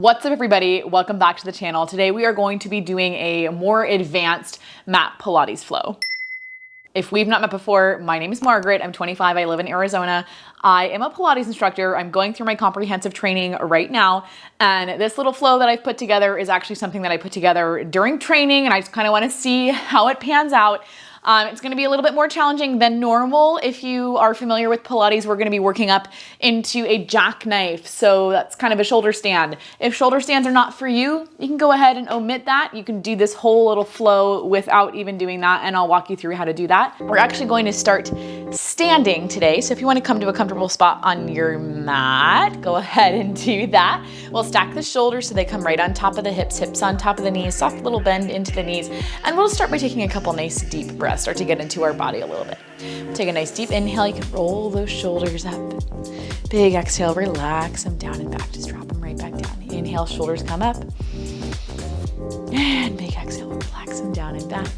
What's up everybody, welcome back to the channel. Today we are going to be doing a more advanced mat Pilates flow. If we've not met before, my name is Margaret, I'm 25, I live in Arizona. I am a Pilates instructor. I'm going through my comprehensive training right now. And this little flow that I've put together is actually something that I put together during training, and I just kind of want to see how it pans out. It's going to be a little bit more challenging than normal. If you are familiar with Pilates, we're going to be working up into a jackknife. So that's kind of a shoulder stand. If shoulder stands are not for you, you can go ahead and omit that. You can do this whole little flow without even doing that, and I'll walk you through how to do that. We're actually going to start standing today. So if you want to come to a comfortable spot on your mat, go ahead and do that. We'll stack the shoulders so they come right on top of the hips, hips on top of the knees, soft little bend into the knees. And we'll start by taking a couple nice deep breaths. Start to get into our body a little bit. Take a nice deep inhale. You can roll those shoulders up. Big exhale, relax them down and back. Just drop them right back down. Inhale, shoulders come up. And big exhale, relax them down and back.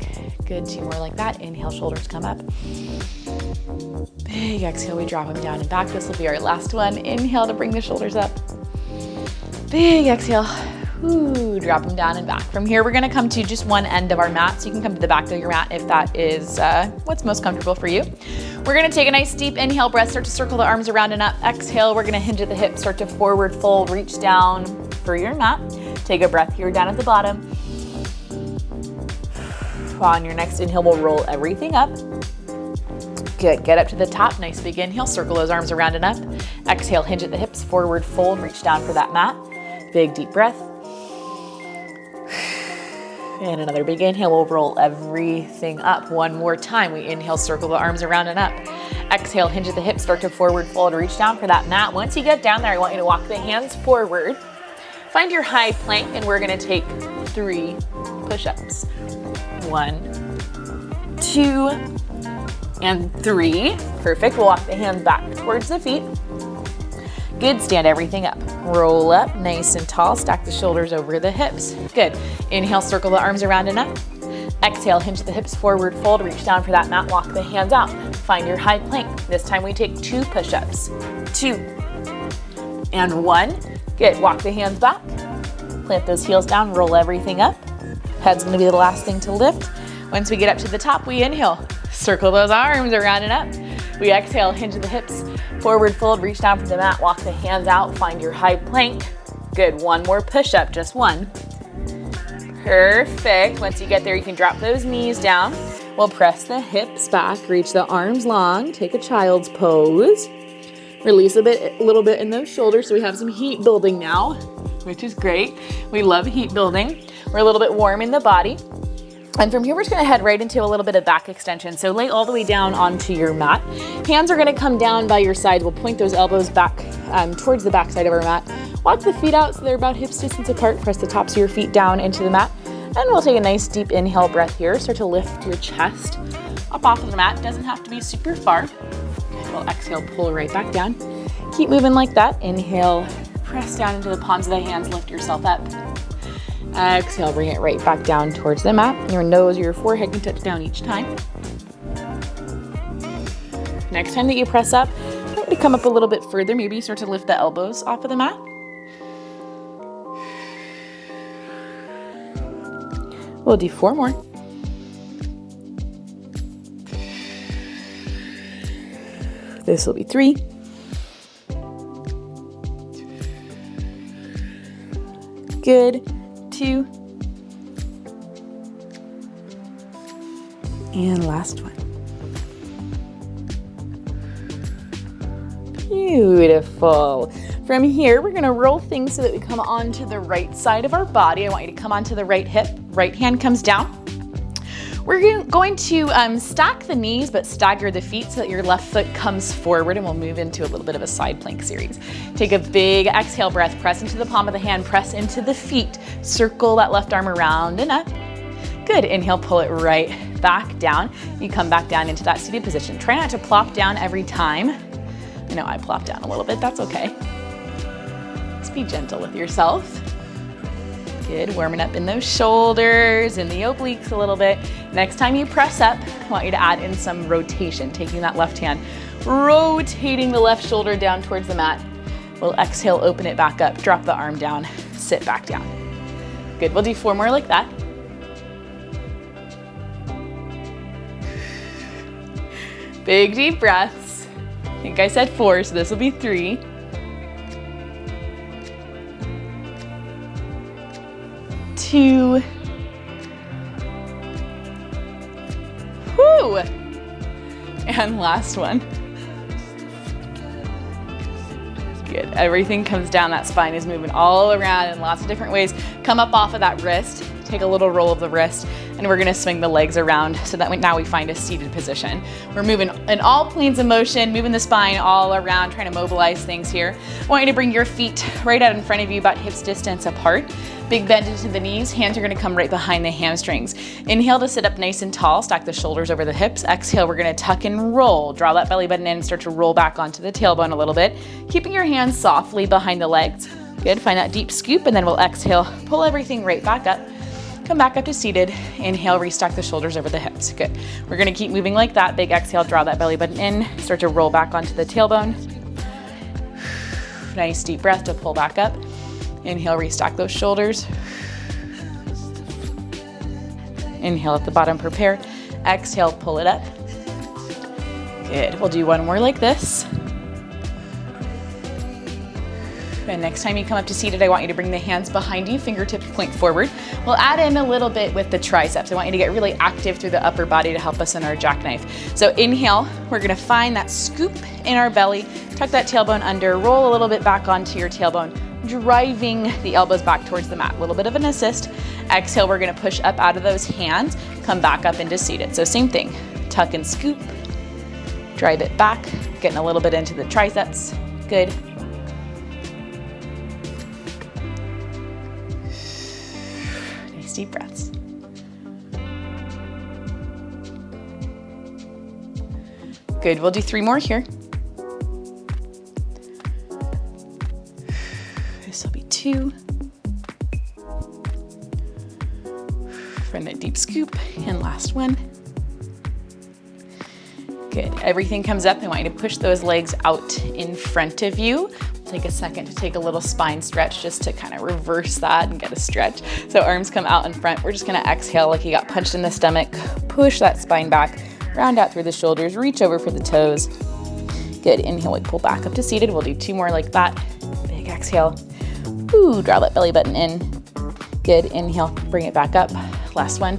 Good, two more like that. Inhale, shoulders come up. Big exhale, we drop them down and back. This will be our last one. Inhale to bring the shoulders up. Big exhale. Ooh, drop them down and back. From here, we're gonna come to just one end of our mat, so you can come to the back of your mat if that is what's most comfortable for you. We're gonna take a nice deep inhale breath, start to circle the arms around and up. Exhale, we're gonna hinge at the hips, start to forward fold, reach down for your mat. Take a breath here down at the bottom. On your next inhale, we'll roll everything up. Good, get up to the top, nice big inhale, circle those arms around and up. Exhale, hinge at the hips, forward fold, reach down for that mat. Big deep breath. And another big inhale, we'll roll everything up. One more time, we inhale, circle the arms around and up. Exhale, hinge at the hips, start to forward fold, reach down for that mat. Once you get down there, I want you to walk the hands forward. Find your high plank, and we're gonna take 3 push-ups. 1, 2, and 3. Perfect, we'll walk the hands back towards the feet. Good, stand everything up. Roll up, nice and tall, stack the shoulders over the hips. Good, inhale, circle the arms around and up. Exhale, hinge the hips, forward fold, reach down for that mat, walk the hands out. Find your high plank. This time we take 2 push-ups. 2, and 1. Good, walk the hands back. Plant those heels down, roll everything up. Head's gonna be the last thing to lift. Once we get up to the top, we inhale, circle those arms around and up. We exhale, hinge the hips, forward fold, reach down for the mat, walk the hands out, find your high plank. Good, one more push-up, just one. Perfect, once you get there, you can drop those knees down. We'll press the hips back, reach the arms long, take a child's pose. Release a little bit in those shoulders so we have some heat building now, which is great. We love heat building. We're a little bit warm in the body. And from here, we're just gonna head right into a little bit of back extension. So lay all the way down onto your mat. Hands are gonna come down by your sides. We'll point those elbows back towards the back side of our mat. Walk the feet out so they're about hips distance apart. Press the tops of your feet down into the mat. And we'll take a nice deep inhale breath here. Start to lift your chest up off of the mat. Doesn't have to be super far. We'll exhale, pull right back down. Keep moving like that. Inhale, press down into the palms of the hands, lift yourself up. Exhale, bring it right back down towards the mat. Your nose or your forehead can touch down each time. Next time that you press up, you want to come up a little bit further. Maybe you start to lift the elbows off of the mat. We'll do 4 more. This will be 3. Good. 2, and last one. Beautiful. From here, we're gonna roll things so that we come onto the right side of our body. I want you to come onto the right hip, right hand comes down. We're going to stack the knees but stagger the feet so that your left foot comes forward, and we'll move into a little bit of a side plank series. Take a big exhale breath, press into the palm of the hand, press into the feet, circle that left arm around and up. Good, inhale, pull it right back down. You come back down into that seated position. Try not to plop down every time. I know I plop down a little bit, that's okay. Just be gentle with yourself. Good, warming up in those shoulders and the obliques a little bit. Next time you press up, I want you to add in some rotation, taking that left hand, rotating the left shoulder down towards the mat. We'll exhale, open it back up, drop the arm down, sit back down. Good, we'll do 4 more like that. Big deep breaths. I think I said 4, so this will be 3. 2. Whoo! And last one. Good, everything comes down, that spine is moving all around in lots of different ways. Come up off of that wrist, take a little roll of the wrist, and we're gonna swing the legs around so that now we find a seated position. We're moving in all planes of motion, moving the spine all around, trying to mobilize things here. I want you to bring your feet right out in front of you, about hips distance apart. Big bend into the knees, hands are gonna come right behind the hamstrings. Inhale to sit up nice and tall, stack the shoulders over the hips. Exhale, we're gonna tuck and roll. Draw that belly button in and start to roll back onto the tailbone a little bit, keeping your hands softly behind the legs. Good, find that deep scoop, and then we'll exhale, pull everything right back up. Come back up to seated. Inhale, restack the shoulders over the hips. Good. We're gonna keep moving like that. Big exhale, draw that belly button in, start to roll back onto the tailbone. Nice deep breath to pull back up. Inhale, restack those shoulders. Inhale at the bottom, prepare. Exhale, pull it up. Good, we'll do 1 more like this. And next time you come up to seated, I want you to bring the hands behind you, fingertips point forward. We'll add in a little bit with the triceps. I want you to get really active through the upper body to help us in our jackknife. So inhale, we're gonna find that scoop in our belly, tuck that tailbone under, roll a little bit back onto your tailbone, driving the elbows back towards the mat. A little bit of an assist. Exhale, we're gonna push up out of those hands, come back up into seated. So same thing, tuck and scoop, drive it back, getting a little bit into the triceps. Good. Nice deep breaths. Good, we'll do 3 more here. This will be 2. Find that deep scoop, and last one. Good, everything comes up. I want you to push those legs out in front of you. Take a second to take a little spine stretch just to kind of reverse that and get a stretch. So arms come out in front. We're just gonna exhale like you got punched in the stomach. Push that spine back, round out through the shoulders, reach over for the toes. Good, inhale, we pull back up to seated. We'll do 2 more like that. Big exhale. Ooh, draw that belly button in. Good, inhale, bring it back up. Last one.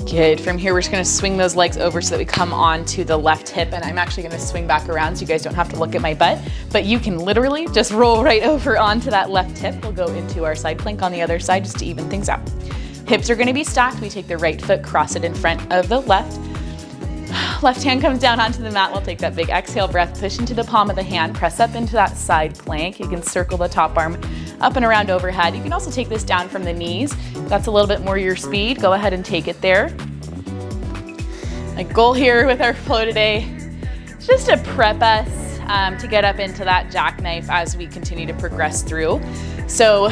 Good, from here we're just gonna swing those legs over so that we come on to the left hip, and I'm actually gonna swing back around so you guys don't have to look at my butt, but you can literally just roll right over onto that left hip. We'll go into our side plank on the other side just to even things out. Hips are gonna be stacked. We take the right foot, cross it in front of the left. Left hand comes down onto the mat. We'll take that big exhale breath, push into the palm of the hand, press up into that side plank. You can circle the top arm up and around overhead. You can also take this down from the knees. If that's a little bit more your speed, go ahead and take it there. My goal here with our flow today is just to prep us to get up into that jackknife as we continue to progress through. So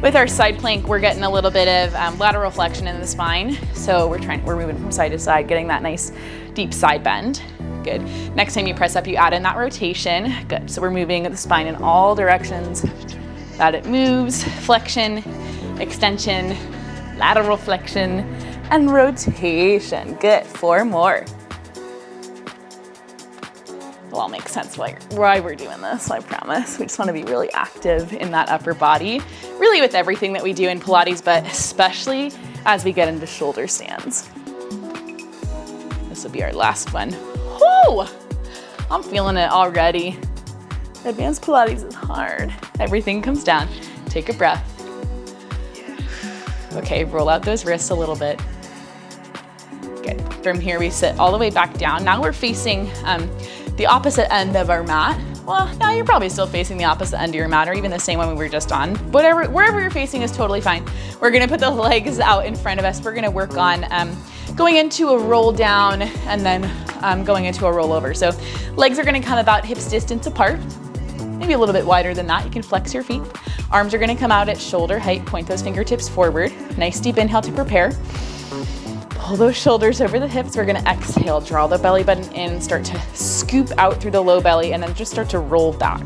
with our side plank, we're getting a little bit of lateral flexion in the spine. So we're moving from side to side, getting that nice deep side bend. Good. Next time you press up, you add in that rotation. Good. So we're moving the spine in all directions that it moves. Flexion, extension, lateral flexion, and rotation. Good. 4 more. It'll all make sense why we're doing this, I promise. We just want to be really active in that upper body, really with everything that we do in Pilates, but especially as we get into shoulder stands. This will be our last one. Whoo! I'm feeling it already. Advanced Pilates is hard. Everything comes down. Take a breath. Okay, roll out those wrists a little bit. Good. From here, we sit all the way back down. Now we're facing the opposite end of our mat. Well, now you're probably still facing the opposite end of your mat, or even the same one we were just on. Wherever you're facing is totally fine. We're gonna put the legs out in front of us. We're gonna work on going into a roll down and then going into a roll over. So legs are gonna come about hips distance apart, maybe a little bit wider than that. You can flex your feet. Arms are gonna come out at shoulder height, point those fingertips forward. Nice deep inhale to prepare. Pull those shoulders over the hips. We're gonna exhale, draw the belly button in, start to scoop out through the low belly, and then just start to roll back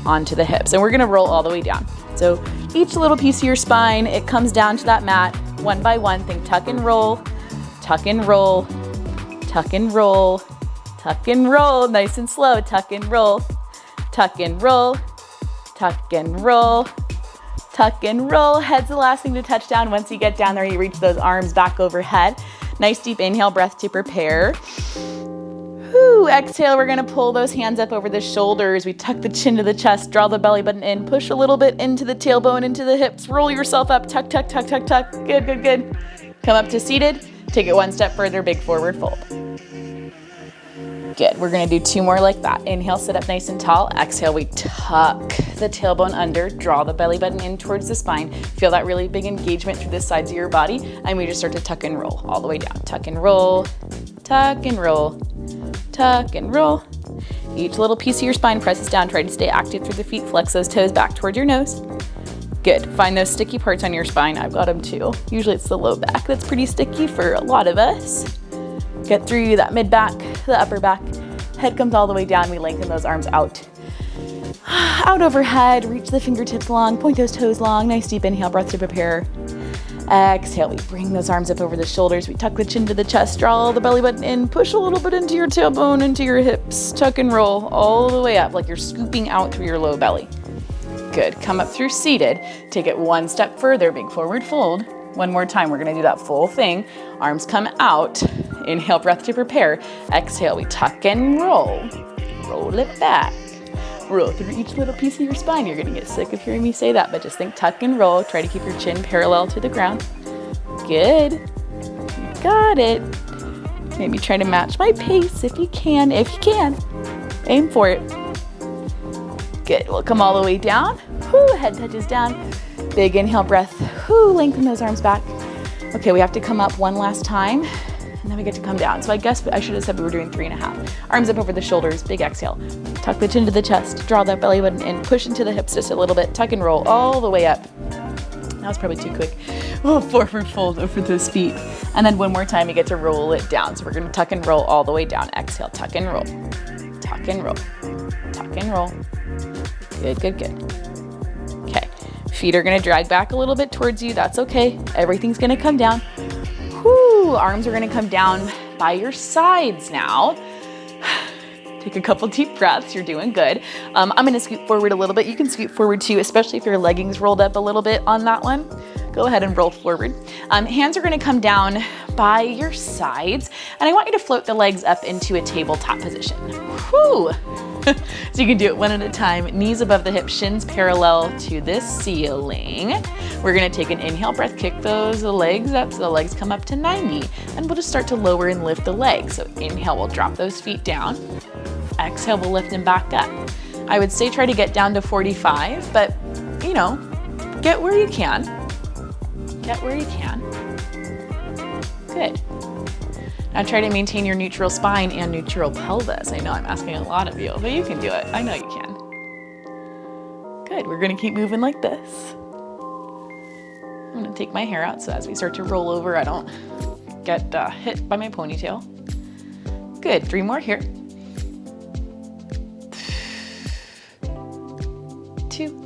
onto the hips. And we're gonna roll all the way down. So each little piece of your spine, it comes down to that mat one by one. Think tuck and roll, tuck and roll, tuck and roll, tuck and roll, nice and slow, tuck and roll, tuck and roll, tuck and roll, tuck and roll. Head's the last thing to touch down. Once you get down there, you reach those arms back overhead. Nice deep inhale, breath to prepare. Whew, exhale, we're gonna pull those hands up over the shoulders. We tuck the chin to the chest, draw the belly button in, push a little bit into the tailbone, into the hips, roll yourself up, tuck, tuck, tuck, tuck, tuck. Good, good, good. Come up to seated, take it one step further, big forward fold. Good, we're gonna do 2 more like that. Inhale, sit up nice and tall. Exhale, we tuck the tailbone under, draw the belly button in towards the spine. Feel that really big engagement through the sides of your body, and we just start to tuck and roll all the way down. Tuck and roll, tuck and roll, tuck and roll. Each little piece of your spine presses down. Try to stay active through the feet. Flex those toes back towards your nose. Good, find those sticky parts on your spine. I've got them too. Usually it's the low back that's pretty sticky for a lot of us. Get through that mid back, the upper back. Head comes all the way down. We lengthen those arms out. Out overhead, reach the fingertips long, point those toes long. Nice deep inhale, breath to prepare. Exhale, we bring those arms up over the shoulders. We tuck the chin to the chest, draw the belly button in, push a little bit into your tailbone, into your hips. Tuck and roll all the way up like you're scooping out through your low belly. Good, come up through seated. Take it one step further, big forward fold. One more time, we're gonna do that full thing. Arms come out. Inhale, breath to prepare. Exhale, we tuck and roll. Roll it back. Roll through each little piece of your spine. You're gonna get sick of hearing me say that, but just think tuck and roll. Try to keep your chin parallel to the ground. Good. You got it. Maybe try to match my pace if you can. If you can. Aim for it. Good. We'll come all the way down. Whoo, head touches down. Big inhale, breath. Whoo, lengthen those arms back. Okay, we have to come up one last time, and then we get to come down. So I guess I should have said we were doing 3.5. Arms up over the shoulders, big exhale. Tuck the chin to the chest, draw that belly button in, push into the hips just a little bit, tuck and roll all the way up. That was probably too quick. Oh, forward fold over those feet. And then one more time, you get to roll it down. So we're gonna tuck and roll all the way down. Exhale, tuck and roll, tuck and roll, tuck and roll. Good, good, good. Okay, feet are gonna drag back a little bit towards you. That's okay. Everything's gonna come down. Whoo, arms are gonna come down by your sides now. Take a couple deep breaths, you're doing good. I'm gonna scoot forward a little bit. You can scoot forward too, especially if your leggings rolled up a little bit on that one. Go ahead and roll forward. Hands are gonna come down by your sides, and I want you to float the legs up into a tabletop position. Whoo! So you can do it one at a time. Knees above the hips, shins parallel to the ceiling. We're gonna take an inhale breath, kick those legs up so the legs come up to 90, and we'll just start to lower and lift the legs. So inhale, we'll drop those feet down. Exhale, we'll lift them back up. I would say try to get down to 45, but you know, get where you can. Get where you can. Good. Now try to maintain your neutral spine and neutral pelvis. I know I'm asking a lot of you, but you can do it. I know you can. Good, we're gonna keep moving like this. I'm gonna take my hair out so as we start to roll over, I don't get hit by my ponytail. Good, 3 more here. 2.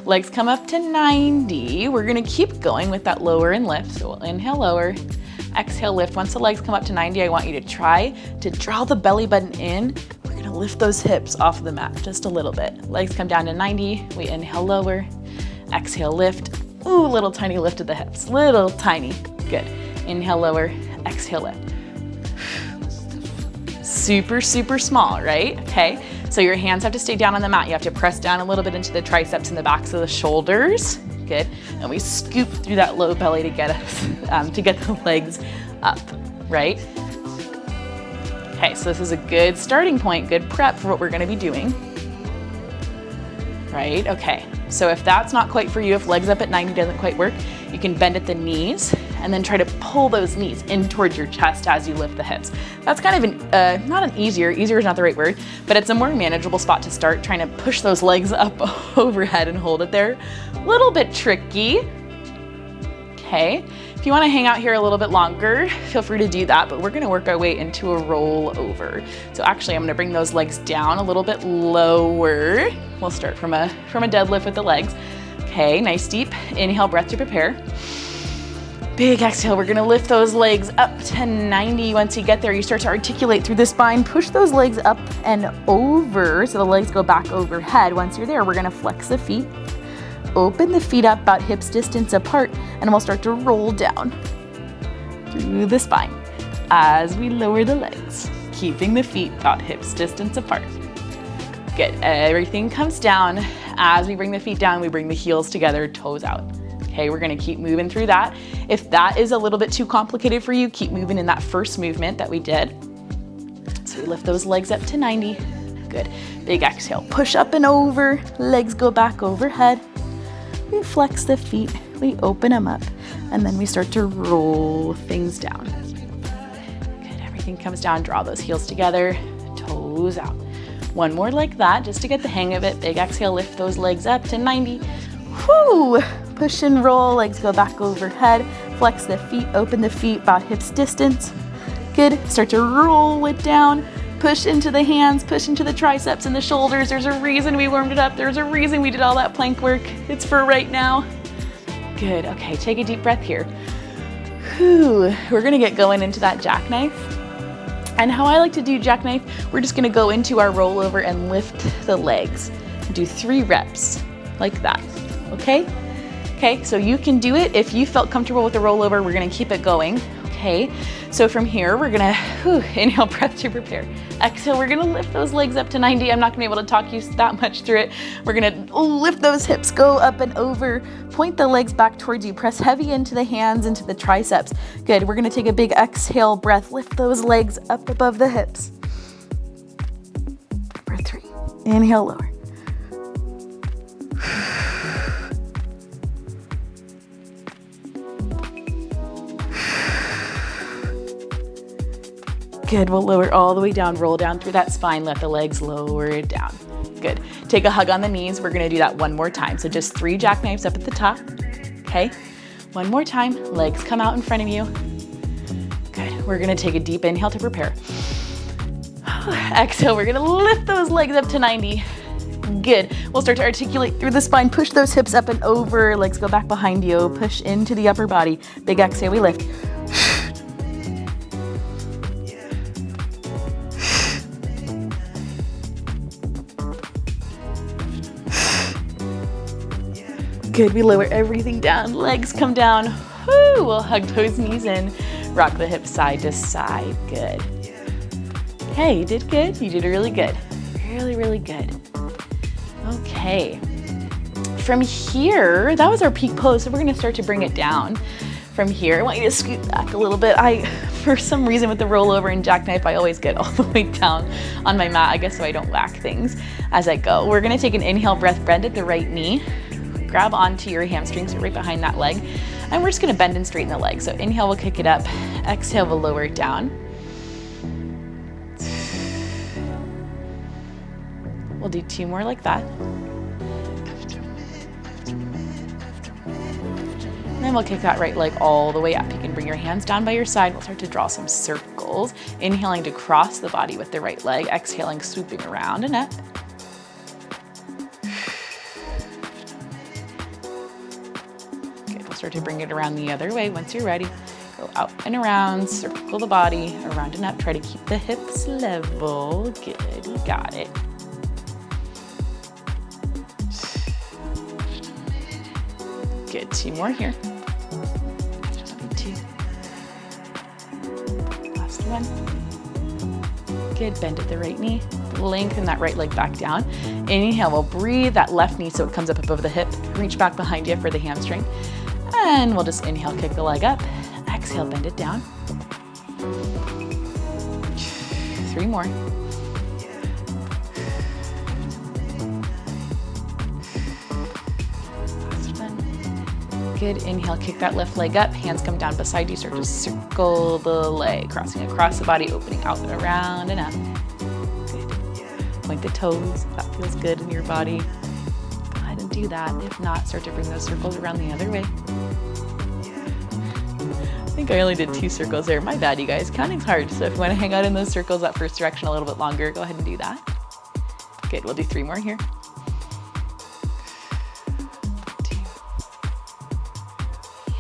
Legs come up to 90. We're gonna keep going with that lower and lift. So we'll inhale, lower, exhale, lift. Once the legs come up to 90, I want you to try to draw the belly button in. We're gonna lift those hips off of the mat just a little bit. Legs come down to 90. We inhale, lower, exhale, lift. Ooh, little tiny lift of the hips, little tiny. Good. Inhale, lower, exhale, lift. Super, super small, right? Okay. So your hands have to stay down on the mat. You have to press down a little bit into the triceps and the backs of the shoulders. Good. And we scoop through that low belly to get us, to get the legs up, right? Okay, so this is a good starting point, good prep for what we're gonna be doing. Right, okay. So if that's not quite for you, if legs up at 90 doesn't quite work, you can bend at the knees and then try to pull those knees in towards your chest as you lift the hips. That's kind of not an easier is not the right word, but it's a more manageable spot to start, trying to push those legs up overhead and hold it there. A little bit tricky. Okay, if you want to hang out here a little bit longer, feel free to do that, but we're going to work our way into a roll over. So actually I'm going to bring those legs down a little bit lower. We'll start from a deadlift with the legs. Okay, nice deep inhale breath to prepare. Big exhale, we're gonna lift those legs up to 90. Once you get there, you start to articulate through the spine, push those legs up and over so the legs go back overhead. Once you're there, we're gonna flex the feet, open the feet up about hips distance apart, and we'll start to roll down through the spine as we lower the legs, keeping the feet about hips distance apart. Good, everything comes down. As we bring the feet down, we bring the heels together, toes out. Okay, we're gonna keep moving through that. If that is a little bit too complicated for you, keep moving in that first movement that we did. So we lift those legs up to 90. Good, big exhale, push up and over, legs go back overhead. We flex the feet, we open them up, and then we start to roll things down. Good, everything comes down, draw those heels together, toes out. One more like that, just to get the hang of it. Big exhale, lift those legs up to 90. Whoo! Push and roll, legs go back overhead. Flex the feet, open the feet about hips distance. Good, start to roll it down. Push into the hands, push into the triceps and the shoulders. There's a reason we warmed it up. There's a reason we did all that plank work. It's for right now. Good, okay, take a deep breath here. Whew. We're gonna get going into that jackknife. And how I like to do jackknife, we're just gonna go into our rollover and lift the legs. Do 3 reps, like that, okay? Okay, so you can do it. If you felt comfortable with the rollover, we're gonna keep it going, okay? So from here, we're gonna inhale, breath to prepare. Exhale, we're gonna lift those legs up to 90. I'm not gonna be able to talk you that much through it. We're gonna lift those hips, go up and over, point the legs back towards you, press heavy into the hands, into the triceps. Good, we're gonna take a big exhale breath, lift those legs up above the hips. For 3, inhale, lower. Good, we'll lower all the way down, roll down through that spine, let the legs lower it down. Good, take a hug on the knees. We're gonna do that one more time. So just 3 jackknives up at the top, okay? One more time, legs come out in front of you. Good, we're gonna take a deep inhale to prepare. Exhale, we're gonna lift those legs up to 90. Good, we'll start to articulate through the spine, push those hips up and over, legs go back behind you, push into the upper body. Big exhale, we lift. Good, we lower everything down, legs come down. Woo, we'll hug those knees in, rock the hips side to side, good. Okay, you did good, you did really good. Really, really good. Okay, from here, that was our peak pose, so we're gonna start to bring it down. From here, I want you to scoot back a little bit. For some reason with the rollover and jackknife, I always get all the way down on my mat, I guess so I don't whack things as I go. We're gonna take an inhale breath, bend at the right knee. Grab onto your hamstrings, so right behind that leg. And we're just gonna bend and straighten the leg. So inhale, we'll kick it up. Exhale, we'll lower it down. We'll do 2 more like that. And then we'll kick that right leg all the way up. You can bring your hands down by your side. We'll start to draw some circles. Inhaling to cross the body with the right leg. Exhaling, swooping around and up. Start to bring it around the other way once you're ready. Go out and around, circle the body, around and up. Try to keep the hips level. Good, you got it. Good, 2 more here. 2. Last one. Good, bend at the right knee. Lengthen that right leg back down. Inhale, we'll breathe that left knee so it comes up above the hip. Reach back behind you for the hamstring. And we'll just inhale, kick the leg up. Exhale, bend it down. 3 more. Last one. Good, inhale, kick that left leg up, hands come down beside you, start to circle the leg, crossing across the body, opening out and around and up. Good. Point the toes, if that feels good in your body. Go ahead and do that. If not, start to bring those circles around the other way. I think I only did 2 circles there. My bad, you guys. Counting's hard, so if you want to hang out in those circles, that first direction a little bit longer, go ahead and do that. Good, we'll do 3 more here. 2.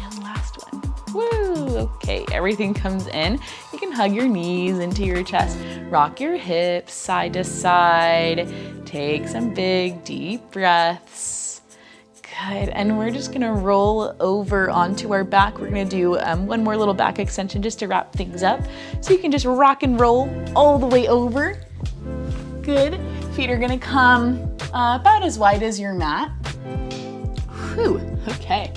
And last one. Woo! Okay, everything comes in. You can hug your knees into your chest, rock your hips side to side, take some big deep breaths. Good, and we're just gonna roll over onto our back. We're gonna do one more little back extension just to wrap things up. So you can just rock and roll all the way over. Good, feet are gonna come about as wide as your mat. Whew, okay.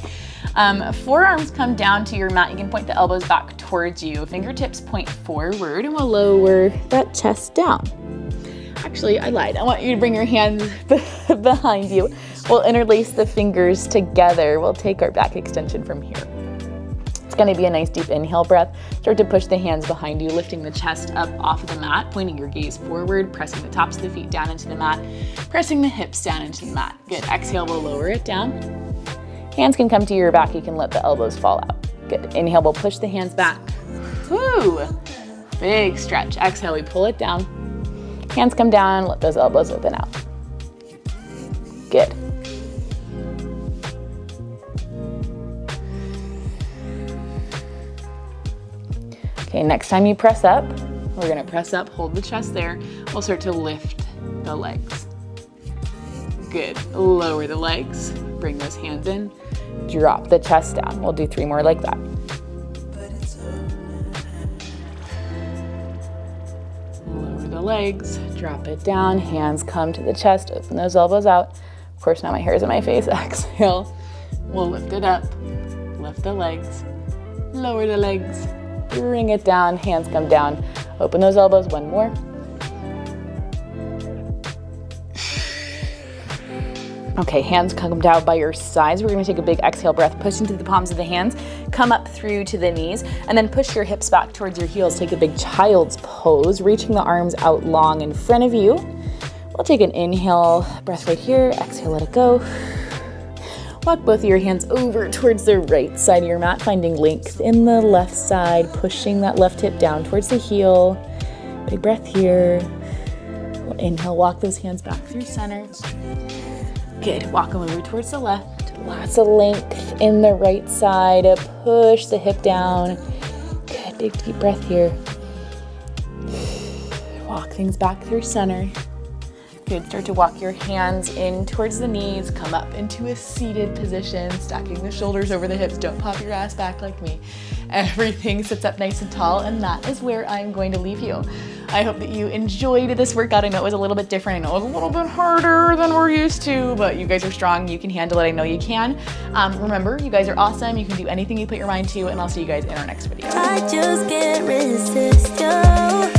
Forearms come down to your mat. You can point the elbows back towards you. Fingertips point forward, and we'll lower that chest down. Actually, I lied. I want you to bring your hands behind you. We'll interlace the fingers together. We'll take our back extension from here. It's gonna be a nice deep inhale breath. Start to push the hands behind you, lifting the chest up off of the mat, pointing your gaze forward, pressing the tops of the feet down into the mat, pressing the hips down into the mat. Good, exhale, we'll lower it down. Hands can come to your back. You can let the elbows fall out. Good, inhale, we'll push the hands back. Woo! Big stretch. Exhale, we pull it down. Hands come down, let those elbows open out. Good. Okay, next time you press up, we're gonna press up, hold the chest there. We'll start to lift the legs. Good, lower the legs, bring those hands in, drop the chest down. We'll do 3 more like that. Lower the legs, drop it down, hands come to the chest, open those elbows out. Of course, now my hair's in my face. Exhale, we'll lift it up, lift the legs, lower the legs, bring it down, hands come down, open those elbows, 1 more. Okay, hands come down by your sides. We're gonna take a big exhale breath, push into the palms of the hands, come up through to the knees, and then push your hips back towards your heels. Take a big child's pose, reaching the arms out long in front of you. We'll take an inhale, breath right here, exhale, let it go. Walk both of your hands over towards the right side of your mat, finding length in the left side, pushing that left hip down towards the heel. Big breath here. We'll inhale, walk those hands back through center. Good, walk them over towards the left. Lots of length in the right side. Push the hip down. Good, big deep breath here. Walk things back through center. Good, start to walk your hands in towards the knees, come up into a seated position, stacking the shoulders over the hips. Don't pop your ass back like me. Everything sits up nice and tall, and that is where I'm going to leave you. I hope that you enjoyed this workout. I know it was a little bit different. I know it was a little bit harder than we're used to, but you guys are strong. You can handle it. I know you can. Remember, you guys are awesome. You can do anything you put your mind to, and I'll see you guys in our next video. I just can't resist you.